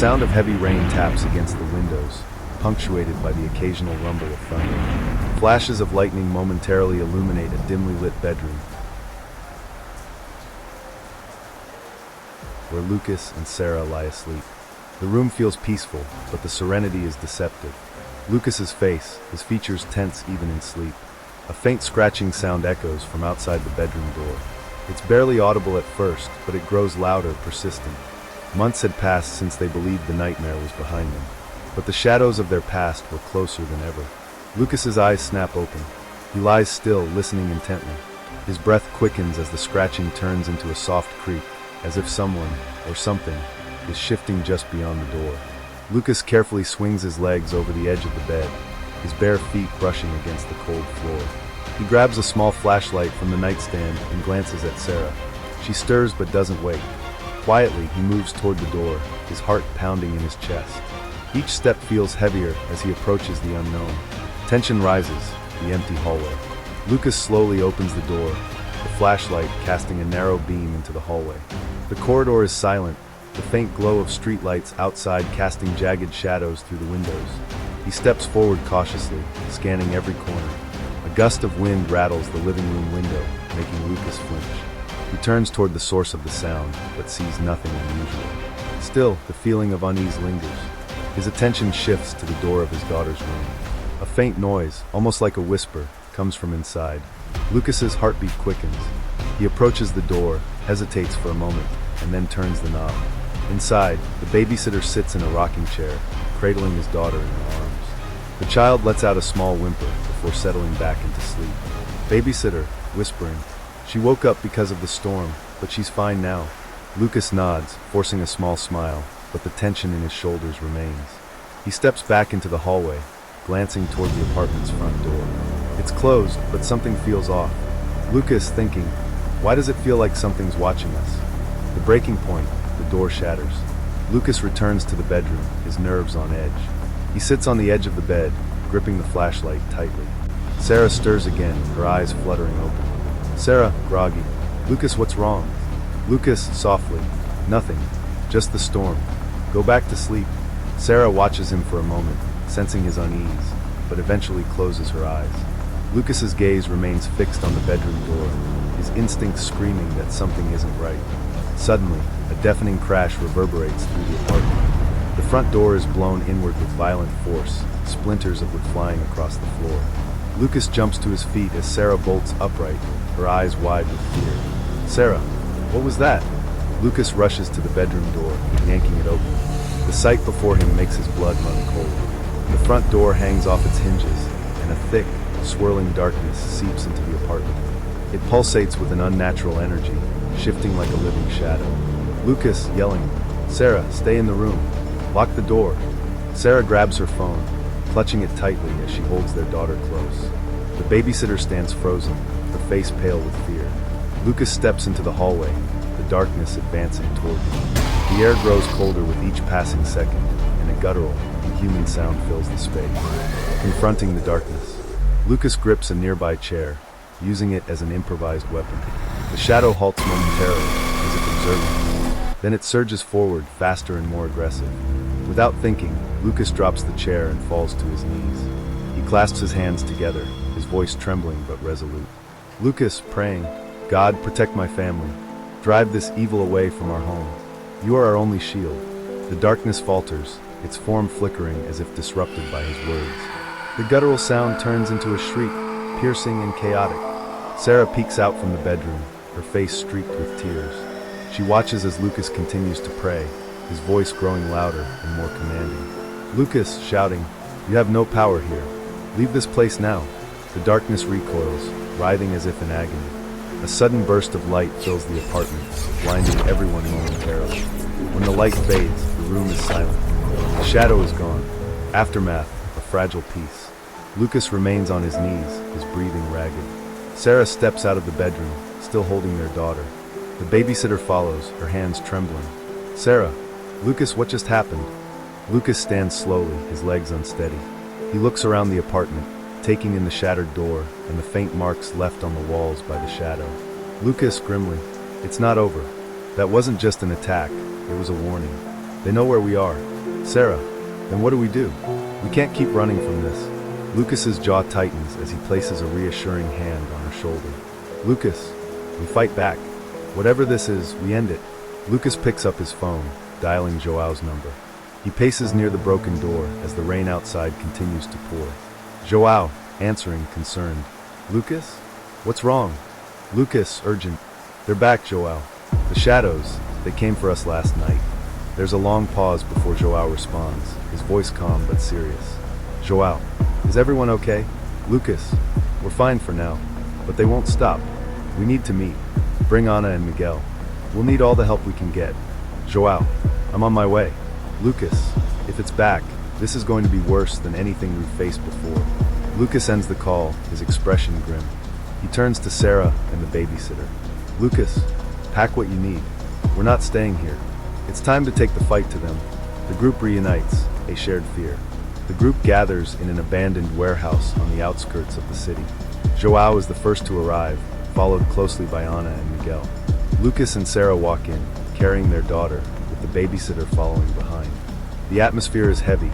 sound of heavy rain taps against the windows, punctuated by the occasional rumble of thunder. Flashes of lightning momentarily illuminate a dimly lit bedroom, where Lucas and Sara lie asleep. The room feels peaceful, but the serenity is deceptive. Lucas's face, his features tense even in sleep. A faint scratching sound echoes from outside the bedroom door. It's barely audible at first, but it grows louder, persistent. Months had passed since they believed the nightmare was behind them, but the shadows of their past were closer than ever. Lucas's eyes snap open. He lies still, listening intently. His breath quickens as the scratching turns into a soft creak, as if someone, or something, is shifting just beyond the door. Lucas carefully swings his legs over the edge of the bed, his bare feet brushing against the cold floor. He grabs a small flashlight from the nightstand and glances at Sara. She stirs but doesn't wake. Quietly, he moves toward the door, his heart pounding in his chest. Each step feels heavier as he approaches the unknown. Tension rises, the empty hallway. Lucas slowly opens the door, the flashlight casting a narrow beam into the hallway. The corridor is silent, the faint glow of streetlights outside casting jagged shadows through the windows. He steps forward cautiously, scanning every corner. A gust of wind rattles the living room window, making Lucas flinch. He turns toward the source of the sound, but sees nothing unusual. Still, the feeling of unease lingers. His attention shifts to the door of his daughter's room. A faint noise, almost like a whisper, comes from inside. Lucas's heartbeat quickens. He approaches the door, hesitates for a moment, and then turns the knob. Inside, the babysitter sits in a rocking chair, cradling his daughter in her arms. The child lets out a small whimper before settling back into sleep. Babysitter, whispering. She woke up because of the storm, but she's fine now. Lucas nods, forcing a small smile, but the tension in his shoulders remains. He steps back into the hallway, glancing toward the apartment's front door. It's closed, but something feels off. Lucas thinking, why does it feel like something's watching us? The breaking point, the door shatters. Lucas returns to the bedroom, his nerves on edge. He sits on the edge of the bed, gripping the flashlight tightly. Sara stirs again, her eyes fluttering open. Sara, groggy. Lucas, what's wrong? Lucas, softly. Nothing. Just the storm. Go back to sleep. Sara watches him for a moment, sensing his unease, but eventually closes her eyes. Lucas's gaze remains fixed on the bedroom door, his instincts screaming that something isn't right. Suddenly, a deafening crash reverberates through the apartment. The front door is blown inward with violent force, splinters of wood flying across the floor. Lucas jumps to his feet as Sara bolts upright, her eyes wide with fear. Sara, what was that? Lucas rushes to the bedroom door, yanking it open. The sight before him makes his blood run cold. The front door hangs off its hinges, and a thick, swirling darkness seeps into the apartment. It pulsates with an unnatural energy, shifting like a living shadow. Lucas, yelling, Sara, stay in the room. Lock the door. Sara grabs her phone, clutching it tightly as she holds their daughter close. The babysitter stands frozen, her face pale with fear. Lucas steps into the hallway, the darkness advancing toward him. The air grows colder with each passing second, and a guttural, inhuman sound fills the space. Confronting the darkness, Lucas grips a nearby chair, using it as an improvised weapon. The shadow halts momentarily, as if observing. Then it surges forward, faster and more aggressive. Without thinking, Lucas drops the chair and falls to his knees. He clasps his hands together, his voice trembling but resolute. Lucas, praying, God, protect my family. Drive this evil away from our home. You are our only shield. The darkness falters, its form flickering as if disrupted by his words. The guttural sound turns into a shriek, piercing and chaotic. Sara peeks out from the bedroom, her face streaked with tears. She watches as Lucas continues to pray, his voice growing louder and more commanding. Lucas, shouting, you have no power here. Leave this place now. The darkness recoils, writhing as if in agony. A sudden burst of light fills the apartment, blinding everyone momentarily. When the light fades, the room is silent. The shadow is gone. Aftermath, a fragile piece. Lucas remains on his knees, his breathing ragged. Sara steps out of the bedroom, still holding their daughter. The babysitter follows, her hands trembling. Sara, Lucas, what just happened? Lucas stands slowly, his legs unsteady. He looks around the apartment, taking in the shattered door and the faint marks left on the walls by the shadow. Lucas, grimly, it's not over. That wasn't just an attack, it was a warning. They know where we are. Sara, then what do? We can't keep running from this. Lucas's jaw tightens as he places a reassuring hand on her shoulder. Lucas, we fight back. Whatever this is, we end it. Lucas picks up his phone, dialing João's number. He paces near the broken door as the rain outside continues to pour. João, answering, concerned. Lucas? What's wrong? Lucas, urgent. They're back, João. The shadows, they came for us last night. There's a long pause before João responds, his voice calm but serious. João, is everyone okay? Lucas, we're fine for now, but they won't stop. We need to meet. Bring Ana and Miguel. We'll need all the help we can get. João, I'm on my way. Lucas, if it's back, this is going to be worse than anything we've faced before. Lucas ends the call, his expression grim. He turns to Sara and the babysitter. Lucas, pack what you need. We're not staying here. It's time to take the fight to them. The group reunites, a shared fear. The group gathers in an abandoned warehouse on the outskirts of the city. João is the first to arrive, followed closely by Ana and Miguel. Lucas and Sara walk in, carrying their daughter, with the babysitter following behind. The atmosphere is heavy,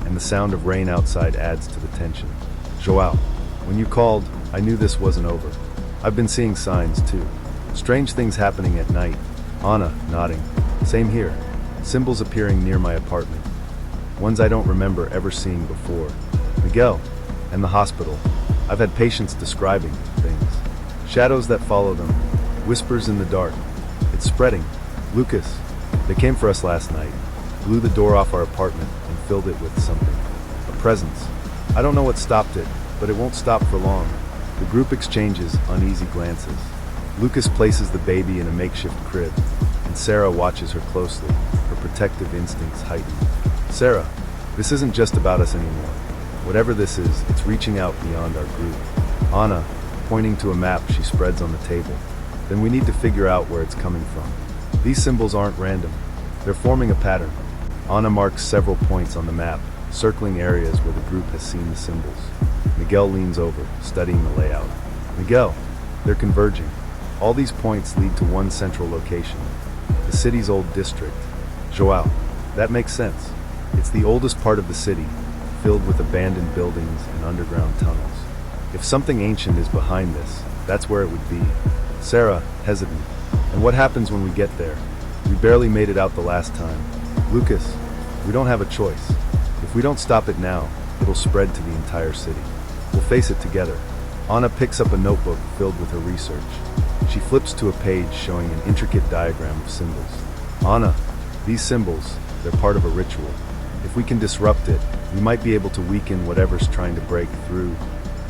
and the sound of rain outside adds to the tension. João, when you called, I knew this wasn't over. I've been seeing signs too. Strange things happening at night. Ana, nodding. Same here. Symbols appearing near my apartment. Ones I don't remember ever seeing before. Miguel, and the hospital. I've had patients describing things. Shadows that follow them. Whispers in the dark. It's spreading. Lucas, they came for us last night. Blew the door off our apartment and filled it with something. A presence. I don't know what stopped it, but it won't stop for long. The group exchanges uneasy glances. Lucas places the baby in a makeshift crib, and Sara watches her closely, her protective instincts heightened. Sara, this isn't just about us anymore. Whatever this is, it's reaching out beyond our group. Ana, pointing to a map she spreads on the table. Then we need to figure out where it's coming from. These symbols aren't random. They're forming a pattern. Ana marks several points on the map, circling areas where the group has seen the symbols. Miguel leans over, studying the layout. Miguel, they're converging. All these points lead to one central location, the city's old district. João, that makes sense. It's the oldest part of the city, filled with abandoned buildings and underground tunnels. If something ancient is behind this, that's where it would be. Sara, hesitant. And what happens when we get there? We barely made it out the last time. Lucas, we don't have a choice. If we don't stop it now, it'll spread to the entire city. We'll face it together. Ana picks up a notebook filled with her research. She flips to a page showing an intricate diagram of symbols. Ana, these symbols, they're part of a ritual. If we can disrupt it, we might be able to weaken whatever's trying to break through.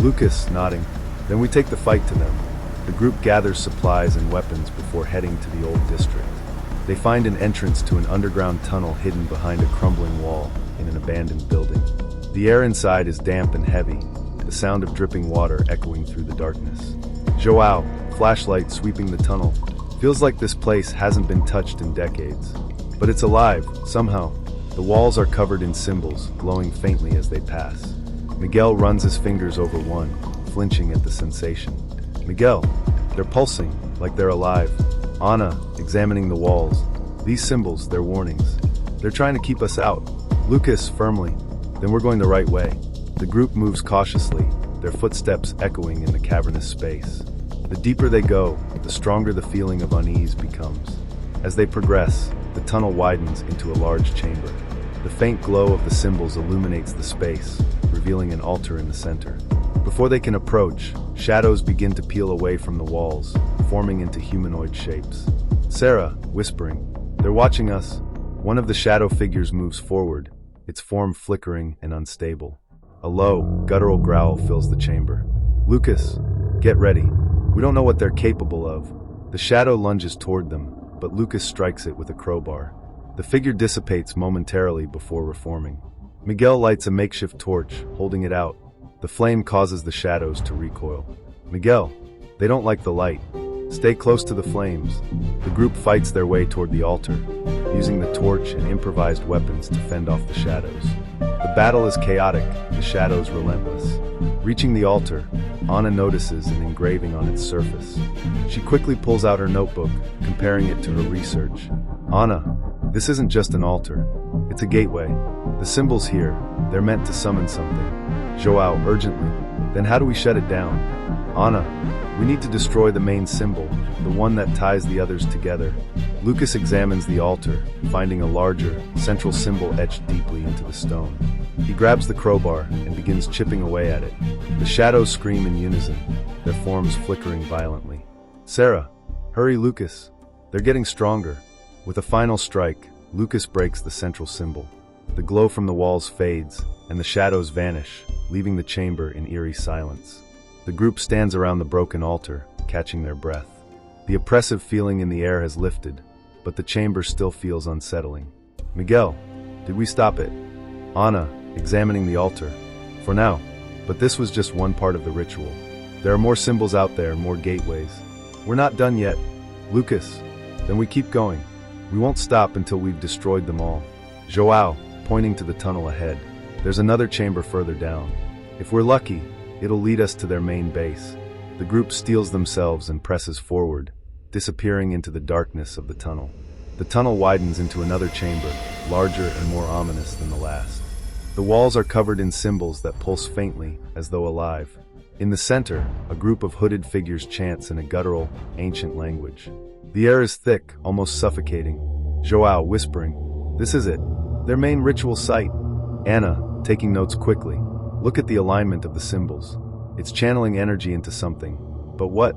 Lucas, nodding. Then we take the fight to them. The group gathers supplies and weapons before heading to the old district. They find an entrance to an underground tunnel hidden behind a crumbling wall in an abandoned building. The air inside is damp and heavy, the sound of dripping water echoing through the darkness. João, flashlight sweeping the tunnel. Feels like this place hasn't been touched in decades. But it's alive, somehow. The walls are covered in symbols, glowing faintly as they pass. Miguel runs his fingers over one, flinching at the sensation. Miguel, they're pulsing, like they're alive. Ana, examining the walls. These symbols, they're warnings. They're trying to keep us out. Lucas, firmly. Then we're going the right way. The group moves cautiously, their footsteps echoing in the cavernous space. The deeper they go, the stronger the feeling of unease becomes. As they progress, the tunnel widens into a large chamber. The faint glow of the symbols illuminates the space, revealing an altar in the center. Before they can approach, shadows begin to peel away from the walls, forming into humanoid shapes. Sara, whispering, "They're watching us." One of the shadow figures moves forward, its form flickering and unstable. A low, guttural growl fills the chamber. Lucas, get ready. We don't know what they're capable of. The shadow lunges toward them, but Lucas strikes it with a crowbar. The figure dissipates momentarily before reforming. Miguel lights a makeshift torch, holding it out. The flame causes the shadows to recoil. Miguel, they don't like the light. Stay close to the flames. The group fights their way toward the altar, using the torch and improvised weapons to fend off the shadows. The battle is chaotic, the shadows relentless. Reaching the altar, Ana notices an engraving on its surface. She quickly pulls out her notebook, comparing it to her research. Ana, This isn't just an altar. It's a gateway. The symbol's here. They're meant to summon something. João, urgently. Then how do we shut it down? Ana, we need to destroy the main symbol, the one that ties the others together. Lucas examines the altar, finding a larger, central symbol etched deeply into the stone. He grabs the crowbar and begins chipping away at it. The shadows scream in unison, their forms flickering violently. Sara, hurry Lucas. They're getting stronger. With a final strike, Lucas breaks the central symbol. The glow from the walls fades, and the shadows vanish, leaving the chamber in eerie silence. The group stands around the broken altar, catching their breath. The oppressive feeling in the air has lifted, but the chamber still feels unsettling. Miguel, did we stop it? Ana, examining the altar. For now, but this was just one part of the ritual. There are more symbols out there, more gateways. We're not done yet. Lucas, then we keep going. We won't stop until we've destroyed them all. João, pointing to the tunnel ahead. There's another chamber further down. If we're lucky, it'll lead us to their main base. The group steels themselves and presses forward, disappearing into the darkness of the tunnel. The tunnel widens into another chamber, larger and more ominous than the last. The walls are covered in symbols that pulse faintly, as though alive. In the center, a group of hooded figures chants in a guttural, ancient language. The air is thick, almost suffocating. João, whispering, "This is it. Their main ritual site." Ana, taking notes quickly. "Look at the alignment of the symbols. It's channeling energy into something. But what?"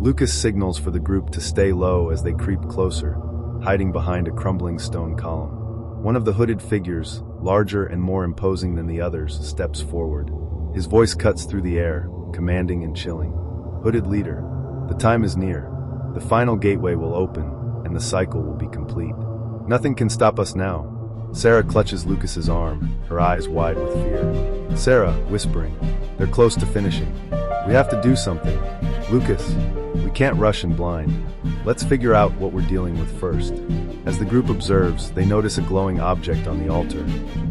Lucas signals for the group to stay low as they creep closer, hiding behind a crumbling stone column. One of the hooded figures, larger and more imposing than the others, steps forward. His voice cuts through the air, commanding and chilling. "Hooded leader, the time is near. The final gateway will open, and the cycle will be complete. Nothing can stop us now." Sara clutches Lucas's arm, her eyes wide with fear. Sara, whispering, "They're close to finishing. We have to do something. Lucas, we can't rush in blind. Let's figure out what we're dealing with first." As the group observes, they notice a glowing object on the altar,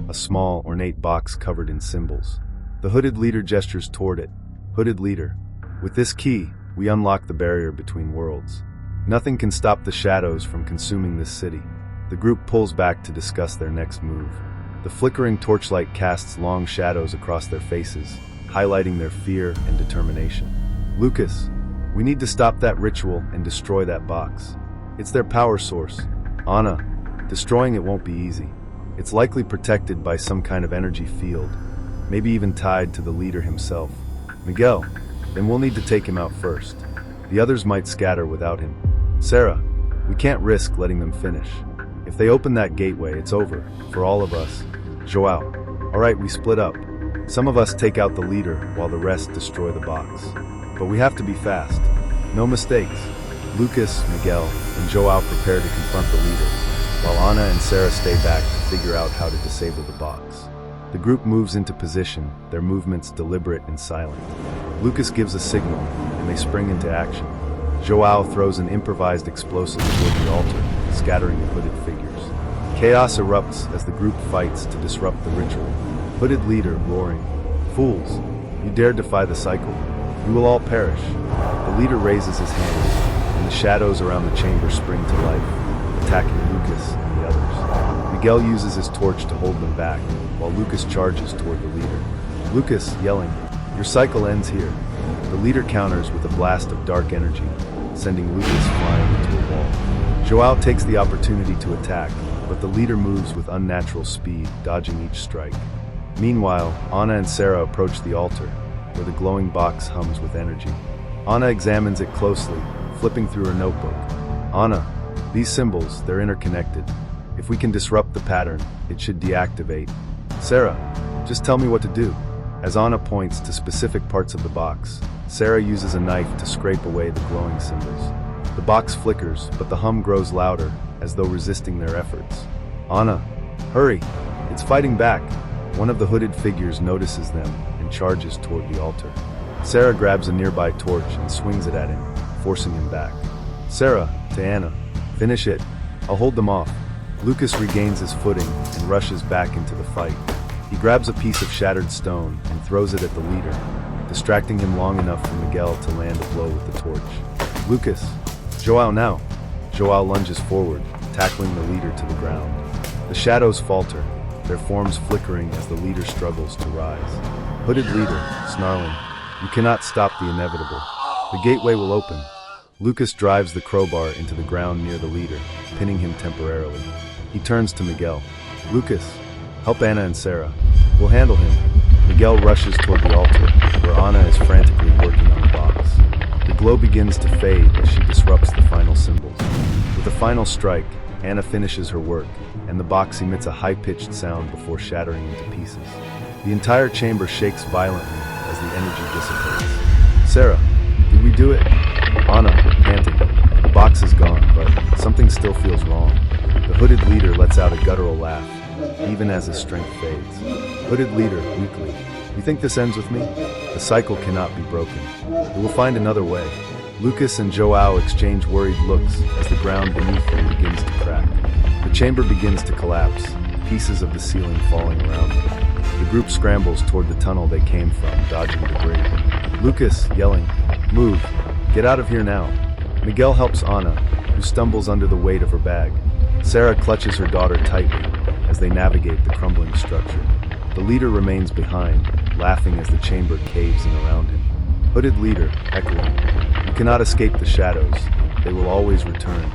a small, ornate box covered in symbols. The hooded leader gestures toward it. "Hooded leader, with this key, we unlock the barrier between worlds. Nothing can stop the shadows from consuming this city." The group pulls back to discuss their next move. The flickering torchlight casts long shadows across their faces, highlighting their fear and determination. "Lucas, we need to stop that ritual and destroy that box. It's their power source." "Ana, destroying it won't be easy. It's likely protected by some kind of energy field, maybe even tied to the leader himself." "Miguel, then we'll need to take him out first. The others might scatter without him." "Sara, we can't risk letting them finish. If they open that gateway, it's over, for all of us." "João, all right, we split up. Some of us take out the leader while the rest destroy the box. But we have to be fast. No mistakes." Lucas, Miguel, and João prepare to confront the leader, while Ana and Sara stay back to figure out how to disable the box. The group moves into position, their movements deliberate and silent. Lucas gives a signal, and they spring into action. João throws an improvised explosive toward the altar, scattering the hooded figures. Chaos erupts as the group fights to disrupt the ritual. Hooded leader roaring, "Fools, you dare defy the cycle. You will all perish." The leader raises his hand, and the shadows around the chamber spring to life, attacking Lucas and the others. Miguel uses his torch to hold them back, while Lucas charges toward the leader. Lucas, yelling, "Your cycle ends here." The leader counters with a blast of dark energy, sending Lucas flying into a wall. João takes the opportunity to attack, but the leader moves with unnatural speed, dodging each strike. Meanwhile, Ana and Sara approach the altar, where the glowing box hums with energy. Ana examines it closely, flipping through her notebook. "Ana, these symbols, they're interconnected. If we can disrupt the pattern, it should deactivate." "Sara, just tell me what to do." As Ana points to specific parts of the box, Sara uses a knife to scrape away the glowing symbols. The box flickers, but the hum grows louder, as though resisting their efforts. "Ana, hurry! It's fighting back!" One of the hooded figures notices them and charges toward the altar. Sara grabs a nearby torch and swings it at him, forcing him back. Sara, to Ana, "Finish it. I'll hold them off." Lucas regains his footing and rushes back into the fight. He grabs a piece of shattered stone and throws it at the leader, distracting him long enough for Miguel to land a blow with the torch. "Lucas, João now." João lunges forward, tackling the leader to the ground. The shadows falter, their forms flickering as the leader struggles to rise. Hooded leader, snarling, "You cannot stop the inevitable. The gateway will open." Lucas drives the crowbar into the ground near the leader, pinning him temporarily. He turns to Miguel. "Lucas, help Anna and Sara. We'll handle him." Miguel rushes toward the altar, where Anna is frantically working on the box. The glow begins to fade as she disrupts the final symbols. With a final strike, Anna finishes her work, and the box emits a high-pitched sound before shattering into pieces. The entire chamber shakes violently as the energy dissipates. "Sara, did we do it?" Anna, panting. The box is gone, but something still feels wrong. The hooded leader lets out a guttural laugh, even as his strength fades. Hooded leader, weakly, "You think this ends with me? The cycle cannot be broken. We will find another way." Lucas and João exchange worried looks as the ground beneath them begins to crack. The chamber begins to collapse, pieces of the ceiling falling around them. The group scrambles toward the tunnel they came from, dodging debris. Lucas, yelling, "Move! Get out of here now!" Miguel helps Anna, who stumbles under the weight of her bag. Sara clutches her daughter tightly as they navigate the crumbling structure. The leader remains behind, laughing as the chamber caves in around him. Hooded leader, echoing, "You cannot escape the shadows. They will always return."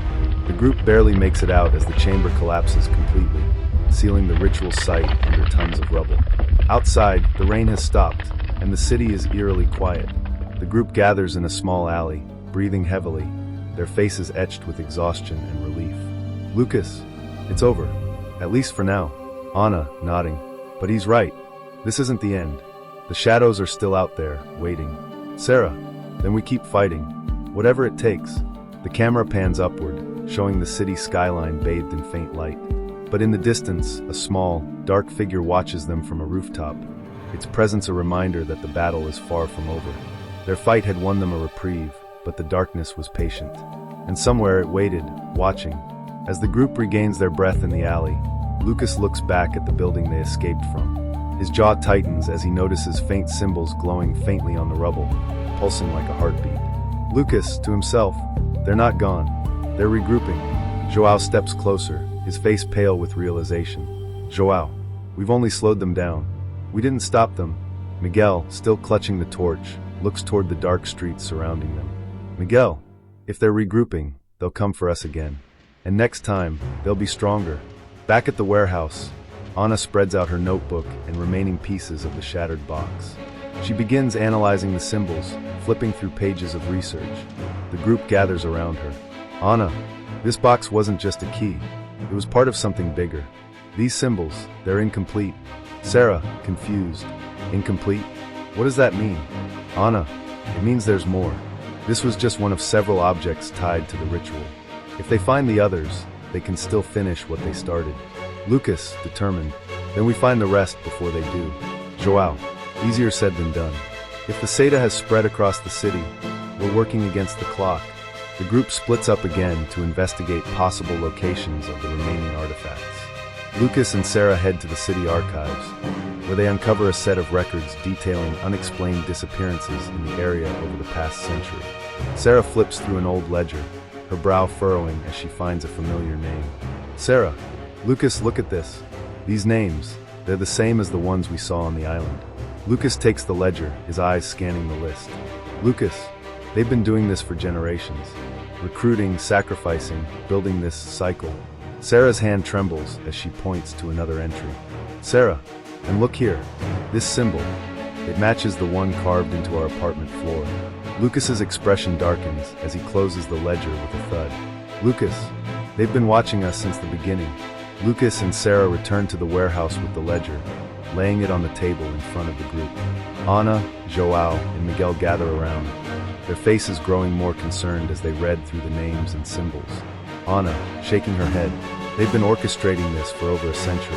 The group barely makes it out as the chamber collapses completely, sealing the ritual site under tons of rubble. Outside, the rain has stopped, and the city is eerily quiet. The group gathers in a small alley, breathing heavily, their faces etched with exhaustion and relief. "Lucas, it's over. At least for now." Anna, nodding. "But he's right. This isn't the end. The shadows are still out there, waiting." "Sara, then we keep fighting. Whatever it takes." The camera pans upward, showing the city skyline bathed in faint light. But in the distance, a small, dark figure watches them from a rooftop, its presence a reminder that the battle is far from over. Their fight had won them a reprieve, but the darkness was patient. And somewhere it waited, watching. As the group regains their breath in the alley, Lucas looks back at the building they escaped from. His jaw tightens as he notices faint symbols glowing faintly on the rubble, pulsing like a heartbeat. Lucas, to himself, "They're not gone. They're regrouping." João steps closer, his face pale with realization. "João, we've only slowed them down. We didn't stop them." Miguel, still clutching the torch, looks toward the dark streets surrounding them. "Miguel, if they're regrouping, they'll come for us again. And next time, they'll be stronger." Back at the warehouse, Anna spreads out her notebook and remaining pieces of the shattered box. She begins analyzing the symbols, flipping through pages of research. The group gathers around her. "Anna, this box wasn't just a key. It was part of something bigger. These symbols, they're incomplete." Sara, confused. "Incomplete? What does that mean?" "Anna, it means there's more. This was just one of several objects tied to the ritual. If they find the others, they can still finish what they started." Lucas, determined, "Then we find the rest before they do." João, easier said than done. "If the saga has spread across the city, we're working against the clock." The group splits up again to investigate possible locations of the remaining artifacts. Lucas and Sara head to the city archives, where they uncover a set of records detailing unexplained disappearances in the area over the past century. Sara flips through an old ledger, her brow furrowing as she finds a familiar name. "Sara, Lucas, look at this. These names, they're the same as the ones we saw on the island." Lucas takes the ledger, his eyes scanning the list. "Lucas, they've been doing this for generations. Recruiting, sacrificing, building this cycle." Sara's hand trembles as she points to another entry. "Sara, and look here. This symbol. It matches the one carved into our apartment floor." Lucas's expression darkens as he closes the ledger with a thud. "Lucas, they've been watching us since the beginning." Lucas and Sara return to the warehouse with the ledger, laying it on the table in front of the group. Anna, João, and Miguel gather around, their faces growing more concerned as they read through the names and symbols. Anna, shaking her head, "They've been orchestrating this for over a century.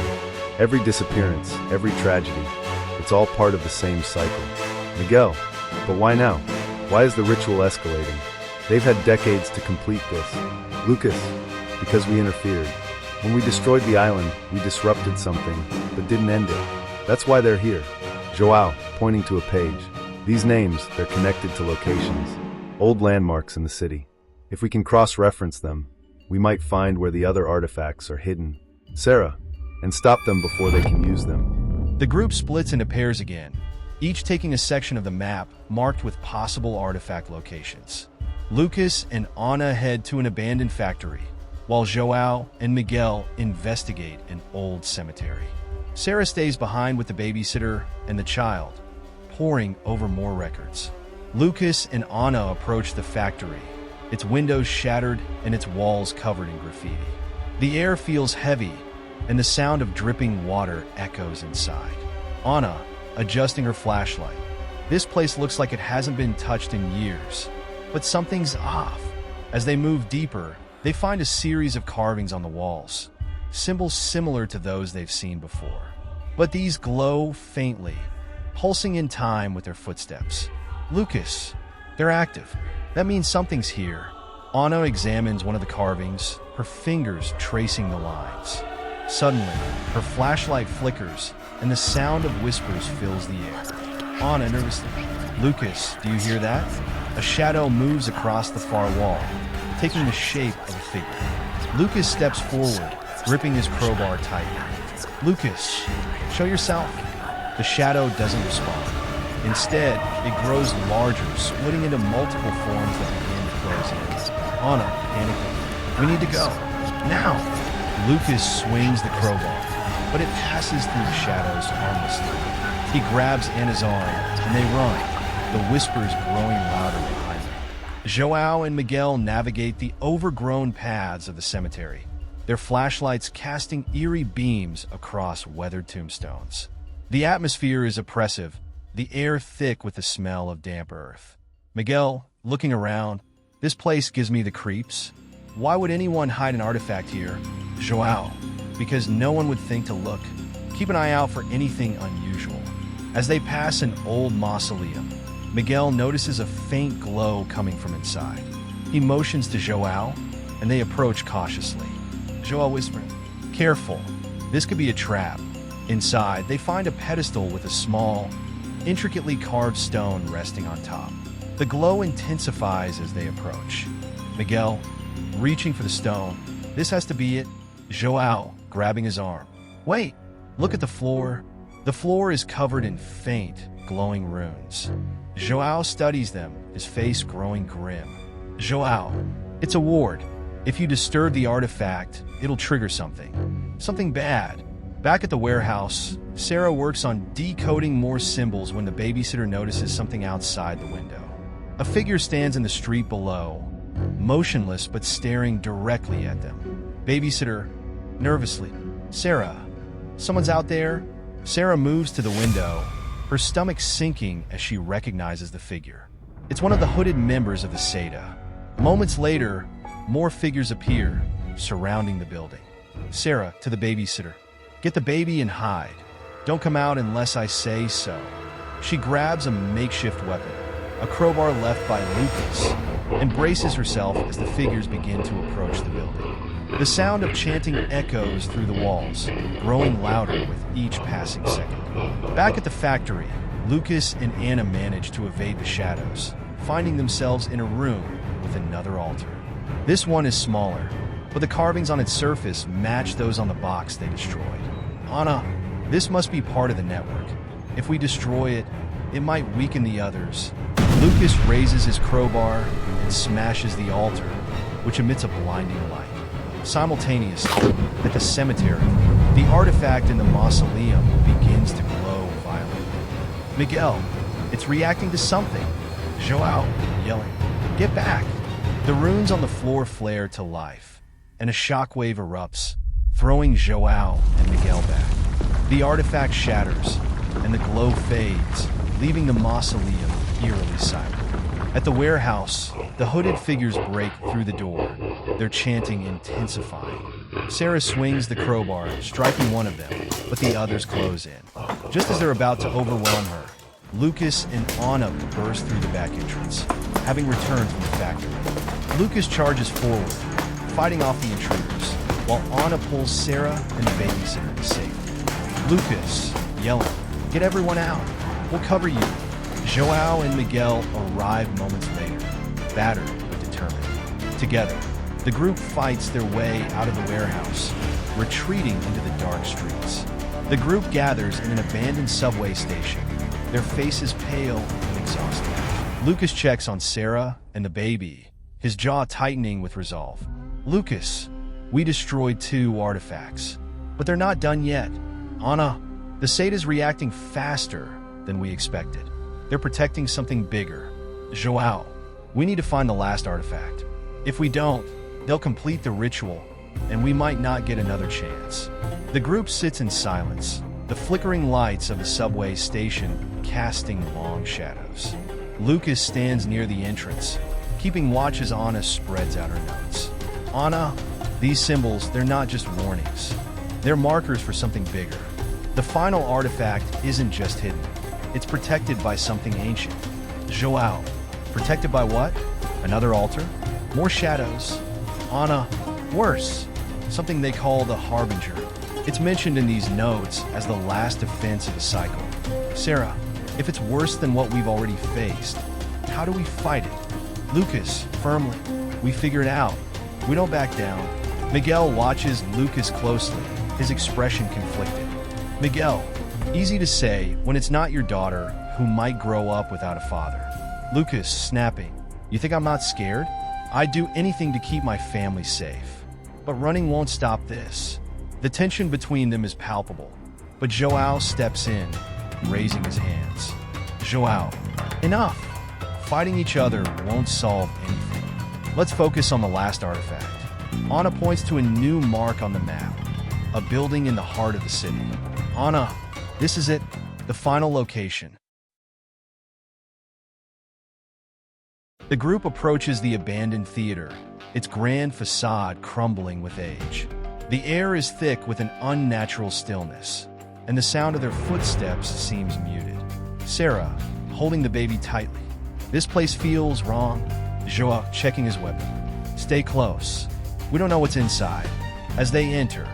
Every disappearance, every tragedy, it's all part of the same cycle." Miguel, "But why now? Why is the ritual escalating? They've had decades to complete this." Lucas, "Because we interfered. When we destroyed the island, we disrupted something, but didn't end it. That's why they're here." João, pointing to a page, "These names, they're connected to locations, old landmarks in the city. If we can cross-reference them, We might find where the other artifacts are hidden. Sara, and stop them before they can use them. The group splits into pairs again, each taking a section of the map marked with possible artifact locations. Lucas and Ana head to an abandoned factory, while João and Miguel investigate an old cemetery. Sara stays behind with the babysitter and the child, poring over more records. Lucas and Ana approach the factory, its windows shattered and its walls covered in graffiti. The air feels heavy, and the sound of dripping water echoes inside. Ana, adjusting her flashlight. This place looks like it hasn't been touched in years, but something's off. As they move deeper, they find a series of carvings on the walls, symbols similar to those they've seen before. But these glow faintly, pulsing in time with their footsteps. Lucas, they're active. That means something's here. Ana examines one of the carvings, her fingers tracing the lines. Suddenly, her flashlight flickers, and the sound of whispers fills the air. Ana nervously, "Lucas, do you hear that?" A shadow moves across the far wall, taking the shape of a figure. Lucas steps forward, gripping his crowbar tightly. "Lucas, show yourself." The shadow doesn't respond. Instead, it grows larger, splitting into multiple forms that begin to close in. Ana, panicking, "We need to go. Now!" Lucas swings the crowbar, but it passes through the shadows harmlessly. He grabs Ana's arm, and they run, the whispers growing louder behind them. João and Miguel navigate the overgrown paths of the cemetery, their flashlights casting eerie beams across weathered tombstones. The atmosphere is oppressive, the air thick with the smell of damp earth. Miguel, looking around, "This place gives me the creeps. Why would anyone hide an artifact here?" João, "Because no one would think to look. Keep an eye out for anything unusual." As they pass an old mausoleum, Miguel notices a faint glow coming from inside. He motions to João, and they approach cautiously. João whispers, "Careful, this could be a trap." Inside, they find a pedestal with a small, intricately carved stone resting on top. The glow intensifies as they approach. Miguel, reaching for the stone, "This has to be it." João, grabbing his arm, "Wait, look at the floor." The floor is covered in faint, glowing runes. João studies them, his face growing grim. "João, it's a ward. If you disturb the artifact, it'll trigger something. Something bad." Back at the warehouse, Sara works on decoding more symbols when the babysitter notices something outside the window. A figure stands in the street below, motionless but staring directly at them. Babysitter, nervously, "Sara, someone's out there?" Sara moves to the window, her stomach sinking as she recognizes the figure. It's one of the hooded members of the saga. Moments later, more figures appear, surrounding the building. Sara, to the babysitter, "Get the baby and hide. Don't come out unless I say so." She grabs a makeshift weapon, a crowbar left by Lucas, and braces herself as the figures begin to approach the building. The sound of chanting echoes through the walls, growing louder with each passing second. Back at the factory, Lucas and Ana manage to evade the shadows, finding themselves in a room with another altar. This one is smaller, but the carvings on its surface match those on the box they destroyed. "Ana, this must be part of the network. If we destroy it, it might weaken the others." Lucas raises his crowbar and smashes the altar, which emits a blinding light. Simultaneously, at the cemetery, the artifact in the mausoleum begins to glow violently. "Miguel, it's reacting to something." João, yelling, "Get back!" The runes on the floor flare to life, and a shockwave erupts, throwing João and Miguel back. The artifact shatters, and the glow fades, leaving the mausoleum eerily silent. At the warehouse, the hooded figures break through the door, their chanting intensifying. Sara swings the crowbar, striking one of them, but the others close in. Just as they're about to overwhelm her, Lucas and Ana burst through the back entrance, having returned from the factory. Lucas charges forward, fighting off the intruders, while Ana pulls Sara and the babysitter to safety. Lucas, yelling, "Get everyone out! We'll cover you!" João and Miguel arrive moments later, battered but determined. Together, The group fights their way out of the warehouse, retreating into the dark streets. The group gathers in an abandoned subway station, their faces pale and exhausted. Lucas checks on Sara and the baby, his jaw tightening with resolve. Lucas, we destroyed 2 artifacts, but they're not done yet. Anna, the Sada's reacting faster than we expected. They're protecting something bigger. João, we need to find the last artifact. If we don't, they'll complete the ritual, and we might not get another chance. The group sits in silence, the flickering lights of the subway station casting long shadows. Lucas stands near the entrance, keeping watch as Anna spreads out her notes. Anna, these symbols, they're not just warnings. They're markers for something bigger. The final artifact isn't just hidden. It's protected by something ancient. João, protected by what? Another altar? More shadows. Anna, worse. Something they call the Harbinger. It's mentioned in these notes as the last defense of the cycle. Sara, if it's worse than what we've already faced, how do we fight it? Lucas, firmly. We figure it out. We don't back down. Miguel watches Lucas closely, his expression conflicted. Miguel, easy to say when it's not your daughter who might grow up without a father. Lucas, snapping. You think I'm not scared? I'd do anything to keep my family safe. But running won't stop this. The tension between them is palpable, but João steps in, raising his hands. João, enough! Fighting each other won't solve anything. Let's focus on the last artifact. Anna points to a new mark on the map, a building in the heart of the city. Anna, this is it, the final location. The group approaches the abandoned theater, its grand facade crumbling with age. The air is thick with an unnatural stillness, and the sound of their footsteps seems muted. Sara, holding the baby tightly. This place feels wrong. João, checking his weapon. Stay close. We don't know what's inside. As they enter,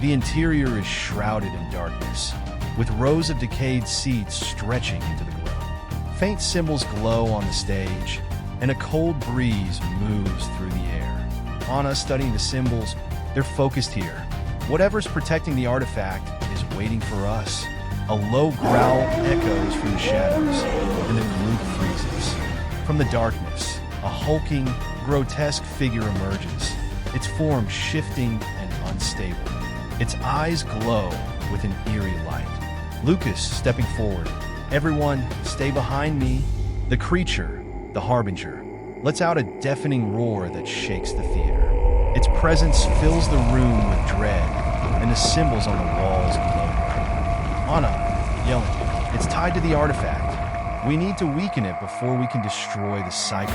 the interior is shrouded in darkness, with rows of decayed seats stretching into the glow. Faint symbols glow on the stage, and a cold breeze moves through the air. Anna studying the symbols, they're focused here. Whatever's protecting the artifact is waiting for us. A low growl echoes from the shadows, and the group freezes. From the darkness, a hulking, grotesque figure emerges, its form shifting and unstable. Its eyes glow with an eerie light. Lucas stepping forward. Everyone, stay behind me. The creature, the Harbinger, lets out a deafening roar that shakes the theater. Its presence fills the room with dread, and the symbols on the walls glow. Anna, yelling, it's tied to the artifact. We need to weaken it before we can destroy the cycle.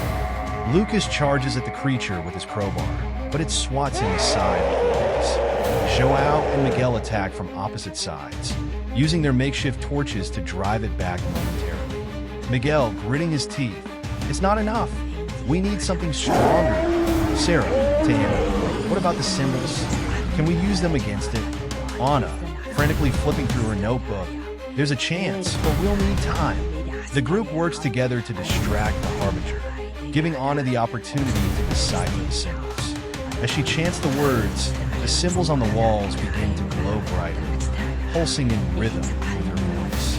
Lucas charges at the creature with his crowbar, but it swats him aside with blaze. João and Miguel attack from opposite sides, using their makeshift torches to drive it back momentarily. Miguel, gritting his teeth, it's not enough. We need something stronger. Sara, to him, what about the symbols? Can we use them against it? Anna, frantically flipping through her notebook. There's a chance, but we'll need time. The group works together to distract the Harbinger, giving Anna the opportunity to decipher the symbols. As she chants the words, the symbols on the walls begin to glow brightly, pulsing in rhythm with her voice.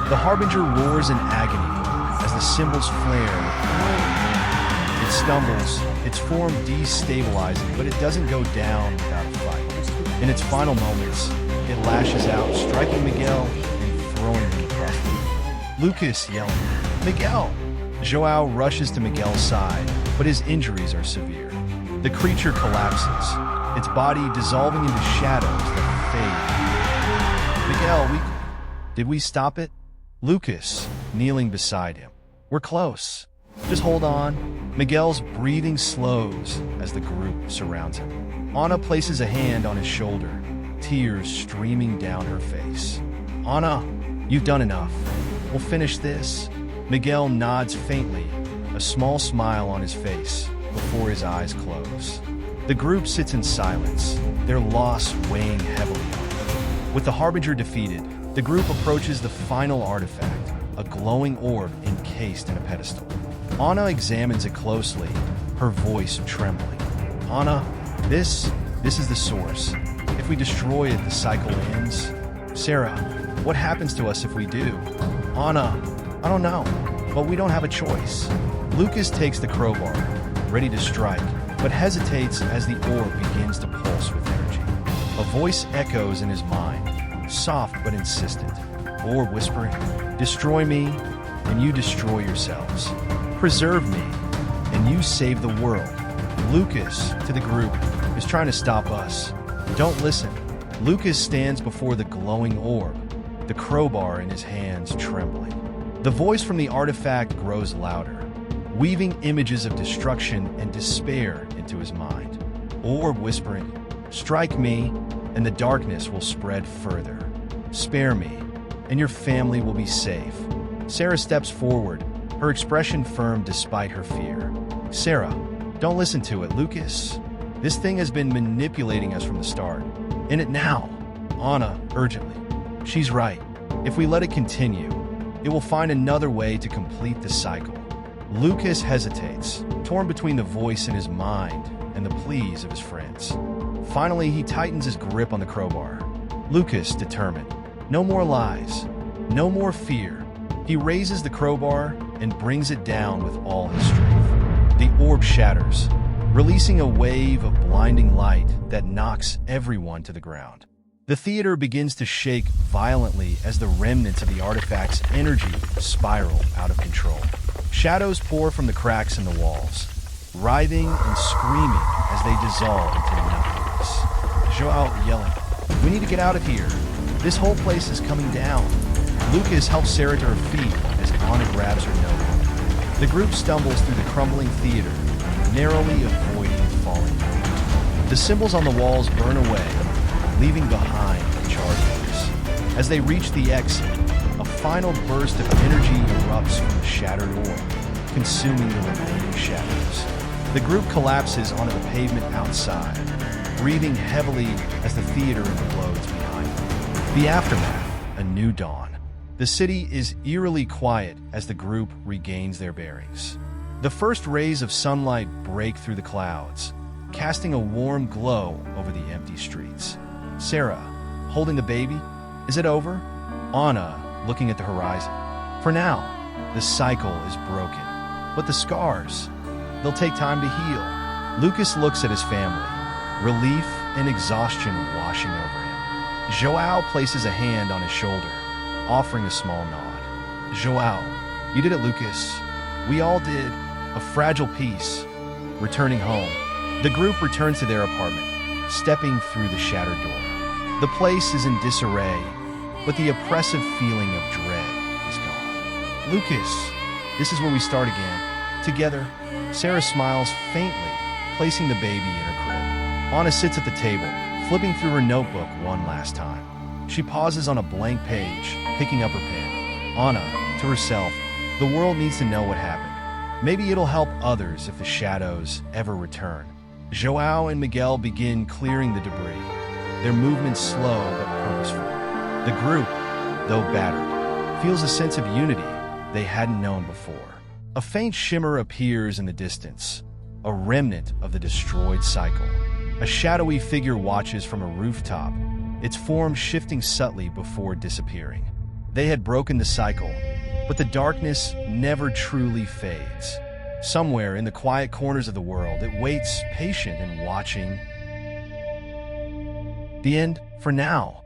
The Harbinger roars in agony as the symbols flare with glowing wind. It stumbles, its form destabilizing, but it doesn't go down without a fight. In its final moments, it lashes out, striking Miguel and throwing him across the room. Lucas yelling, Miguel! João rushes to Miguel's side, but his injuries are severe. The creature collapses, its body dissolving into shadows that fade. Miguel, did we stop it? Lucas, kneeling beside him. We're close. Just hold on. Miguel's breathing slows as the group surrounds him. Anna places a hand on his shoulder, tears streaming down her face. Anna, you've done enough. We'll finish this. Miguel nods faintly, a small smile on his face, before his eyes close. The group sits in silence, their loss weighing heavily on them. With the Harbinger defeated, the group approaches the final artifact, a glowing orb encased in a pedestal. Anna examines it closely, her voice trembling. Anna, this is the source. If we destroy it, the cycle ends. Sara, what happens to us if we do? Anna, I don't know, but we don't have a choice. Lucas takes the crowbar, ready to strike, but hesitates as the orb begins to pulse with energy. A voice echoes in his mind, soft but insistent. Orb whispering, destroy me, and you destroy yourselves. Preserve me, and you save the world. Lucas, to the group, is trying to stop us. Don't listen. Lucas stands before the glowing orb, the crowbar in his hands trembling. The voice from the artifact grows louder, weaving images of destruction and despair into his mind. Orb whispering, strike me, and the darkness will spread further. Spare me, and your family will be safe. Sara steps forward, her expression firm despite her fear. Sara, don't listen to it, Lucas. This thing has been manipulating us from the start. In it now. Anna, urgently. She's right. If we let it continue, it will find another way to complete the cycle. Lucas hesitates, torn between the voice in his mind and the pleas of his friends. Finally, he tightens his grip on the crowbar. Lucas, determined. No more lies. No more fear. He raises the crowbar and brings it down with all his strength. The orb shatters, releasing a wave of blinding light that knocks everyone to the ground. The theater begins to shake violently as the remnants of the artifact's energy spiral out of control. Shadows pour from the cracks in the walls, writhing and screaming as they dissolve into nothingness. João yelling, "We need to get out of here. This whole place is coming down." Lucas helps Sara to her feet as Anna grabs her notebook. The group stumbles through the crumbling theater, narrowly avoiding falling down. The symbols on the walls burn away, leaving behind the charred books. As they reach the exit, a final burst of energy erupts from the shattered orb, consuming the remaining shadows. The group collapses onto the pavement outside, breathing heavily as the theater implodes behind them. The aftermath, a new dawn. The city is eerily quiet as the group regains their bearings. The first rays of sunlight break through the clouds, casting a warm glow over the empty streets. Sara, holding the baby, is it over? Anna, looking at the horizon. For now, the cycle is broken. But the scars, they'll take time to heal. Lucas looks at his family, relief and exhaustion washing over him. João places a hand on his shoulder, offering a small nod. João, you did it, Lucas. We all did. A fragile piece. Returning home, the group returns to their apartment, stepping through the shattered door. The place is in disarray, but the oppressive feeling of dread is gone. Lucas, this is where we start again. Together, Sara smiles faintly, placing the baby in her crib. Anna sits at the table, flipping through her notebook one last time. She pauses on a blank page, picking up her pen. Anna, to herself, the world needs to know what happened. Maybe it'll help others if the shadows ever return. João and Miguel begin clearing the debris, their movements slow but purposeful. The group, though battered, feels a sense of unity they hadn't known before. A faint shimmer appears in the distance, a remnant of the destroyed cycle. A shadowy figure watches from a rooftop, its form shifting subtly before disappearing. They had broken the cycle, but the darkness never truly fades. Somewhere in the quiet corners of the world, it waits, patient and watching. The end, for now.